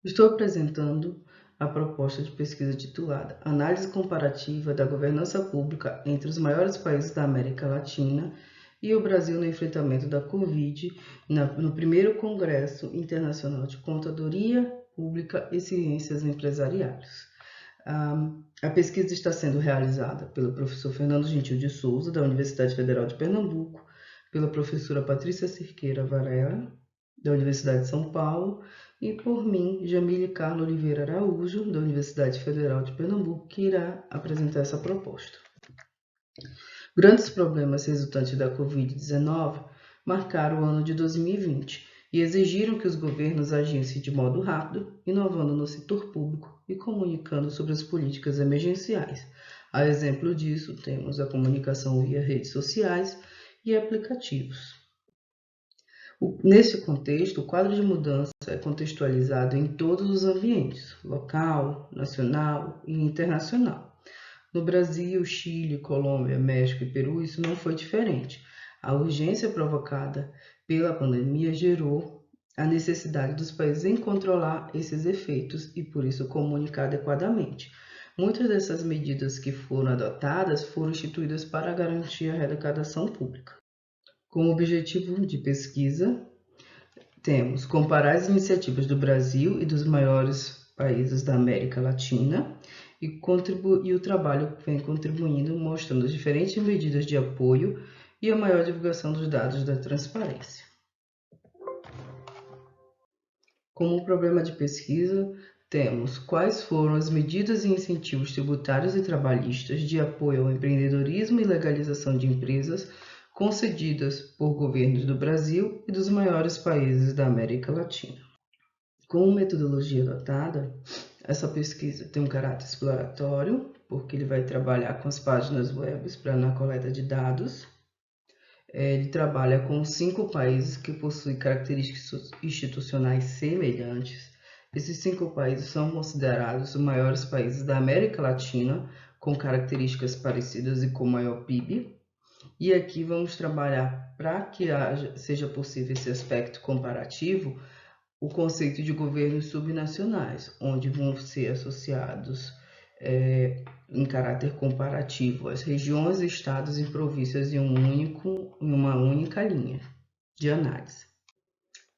Estou apresentando a proposta de pesquisa titulada Análise comparativa da governança pública entre os maiores países da América Latina e o Brasil no enfrentamento da Covid no primeiro Congresso Internacional de Contadoria Pública e Ciências Empresariais. A pesquisa está sendo realizada pelo professor Fernando Gentil de Souza, da Universidade Federal de Pernambuco, pela professora Patrícia Cerqueira Varela, da Universidade de São Paulo, e por mim, Jamile Carla Oliveira Araújo, da Universidade Federal de Pernambuco, que irá apresentar essa proposta. Grandes problemas resultantes da Covid-19 marcaram o ano de 2020 e exigiram que os governos agissem de modo rápido, inovando no setor público e comunicando sobre as políticas emergenciais. A exemplo disso, temos a comunicação via redes sociais e aplicativos. Nesse contexto, o quadro de mudança é contextualizado em todos os ambientes, local, nacional e internacional. No Brasil, Chile, Colômbia, México e Peru, isso não foi diferente. A urgência provocada pela pandemia gerou a necessidade dos países em controlar esses efeitos e, por isso, comunicar adequadamente. Muitas dessas medidas que foram adotadas foram instituídas para garantir a arrecadação pública. Como objetivo de pesquisa, temos comparar as iniciativas do Brasil e dos maiores países da América Latina e o trabalho vem contribuindo, mostrando as diferentes medidas de apoio e a maior divulgação dos dados da transparência. Como problema de pesquisa, temos quais foram as medidas e incentivos tributários e trabalhistas de apoio ao empreendedorismo e legalização de empresas concedidas por governos do Brasil e dos maiores países da América Latina. Como metodologia adotada, essa pesquisa tem um caráter exploratório, porque ele vai trabalhar com as páginas web na coleta de dados. Ele trabalha com 5 países que possuem características institucionais semelhantes. Esses 5 países são considerados os maiores países da América Latina, com características parecidas e com maior PIB. E aqui vamos trabalhar para que seja possível esse aspecto comparativo, o conceito de governos subnacionais, onde vão ser associados em caráter comparativo as regiões, estados e províncias em uma única linha de análise.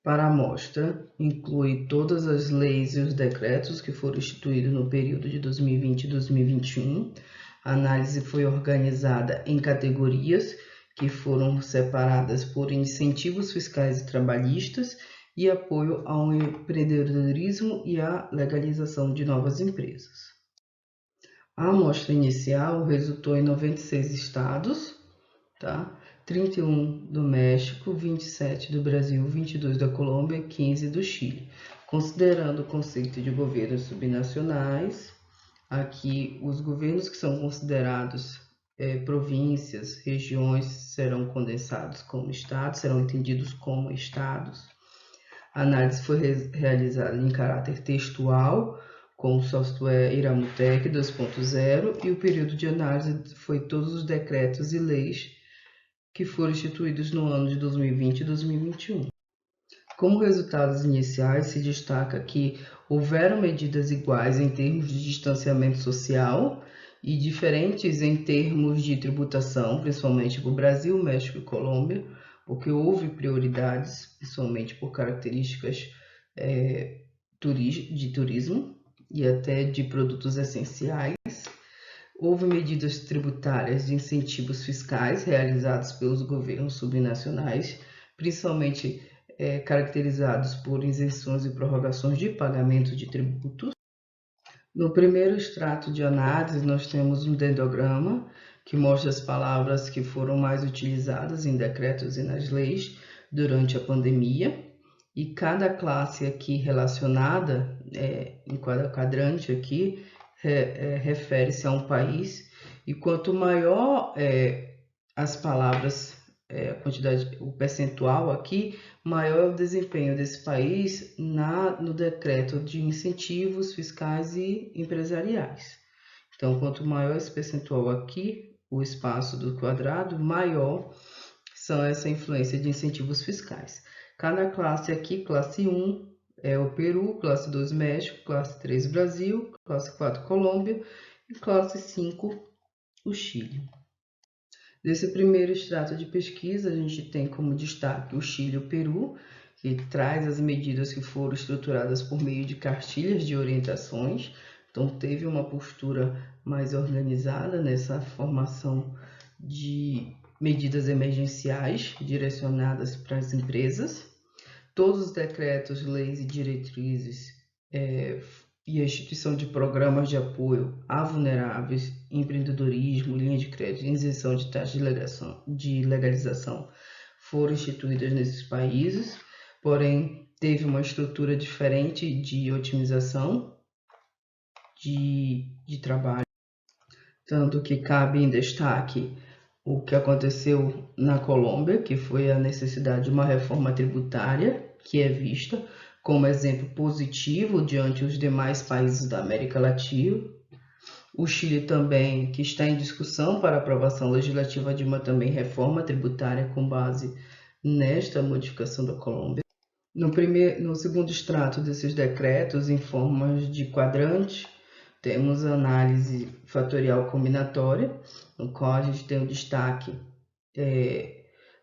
Para a amostra, inclui todas as leis e os decretos que foram instituídos no período de 2020 e 2021. A análise foi organizada em categorias que foram separadas por incentivos fiscais e trabalhistas e apoio ao empreendedorismo e à legalização de novas empresas. A amostra inicial resultou em 96 estados, tá? 31 do México, 27 do Brasil, 22 da Colômbia e 15 do Chile. Considerando o conceito de governos subnacionais, aqui os governos que são considerados províncias, regiões, serão condensados como estados, serão entendidos como estados. A análise foi realizada em caráter textual, com o software Iramutec 2.0, e o período de análise foi todos os decretos e leis que foram instituídos no ano de 2020 e 2021. Como resultados iniciais, se destaca que houveram medidas iguais em termos de distanciamento social e diferentes em termos de tributação, principalmente para o Brasil, México e Colômbia, porque houve prioridades, principalmente por características de turismo e até de produtos essenciais. Houve medidas tributárias de incentivos fiscais realizados pelos governos subnacionais, principalmente caracterizados por isenções e prorrogações de pagamento de tributos. No primeiro extrato de análise, nós temos um dendrograma que mostra as palavras que foram mais utilizadas em decretos e nas leis durante a pandemia, e cada classe aqui relacionada, em cada quadrante aqui, refere-se a um país, e quanto maior as palavras, a quantidade, o percentual aqui, maior é o desempenho desse país no decreto de incentivos fiscais e empresariais. Então, quanto maior esse percentual aqui, o espaço do quadrado, maior são essa influência de incentivos fiscais. Cada classe aqui, classe 1, é o Peru, classe 2 México, classe 3 Brasil, classe 4 Colômbia e classe 5 o Chile. Desse primeiro extrato de pesquisa, a gente tem como destaque o Chile e o Peru, que traz as medidas que foram estruturadas por meio de cartilhas de orientações. Então, teve uma postura mais organizada nessa formação de medidas emergenciais direcionadas para as empresas. Todos os decretos, leis e diretrizes e a instituição de programas de apoio a vulneráveis, empreendedorismo, linha de crédito, isenção de taxa de legalização foram instituídas nesses países, porém teve uma estrutura diferente de otimização de trabalho, tanto que cabe em destaque o que aconteceu na Colômbia, que foi a necessidade de uma reforma tributária, que é vista como exemplo positivo diante os demais países da América Latina. O Chile também, que está em discussão para aprovação legislativa de uma também reforma tributária com base nesta modificação da Colômbia. No segundo extrato desses decretos, em formas de quadrante, temos a análise fatorial combinatória, no qual a gente tem o destaque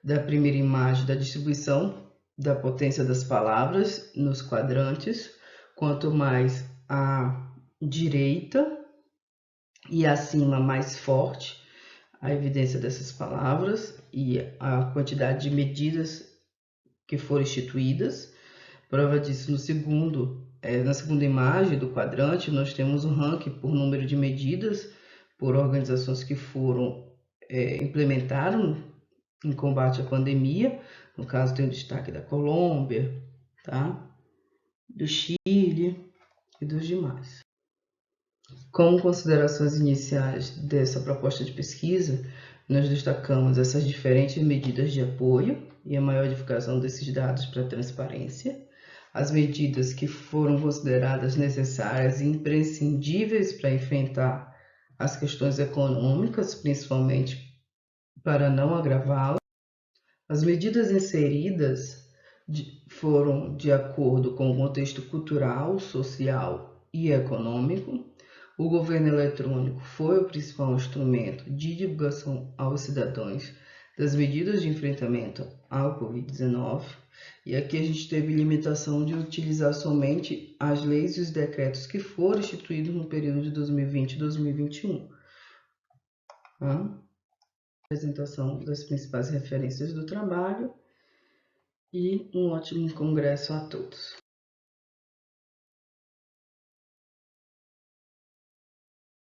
da primeira imagem da distribuição da potência das palavras nos quadrantes. Quanto mais à direita e acima, mais forte a evidência dessas palavras e a quantidade de medidas que foram instituídas. Prova disso na segunda imagem do quadrante, nós temos um ranking por número de medidas por organizações que implementaram em combate à pandemia. No caso, tem o destaque da Colômbia, tá? Do Chile e dos demais. Como considerações iniciais dessa proposta de pesquisa, nós destacamos essas diferentes medidas de apoio e a maior divulgação desses dados para a transparência, as medidas que foram consideradas necessárias e imprescindíveis para enfrentar as questões econômicas, principalmente para não agravá-las. As medidas inseridas foram de acordo com o contexto cultural, social e econômico. O governo eletrônico foi o principal instrumento de divulgação aos cidadãos das medidas de enfrentamento ao Covid-19. E aqui a gente teve limitação de utilizar somente as leis e os decretos que foram instituídos no período de 2020 e 2021. Apresentação das principais referências do trabalho e um ótimo congresso a todos.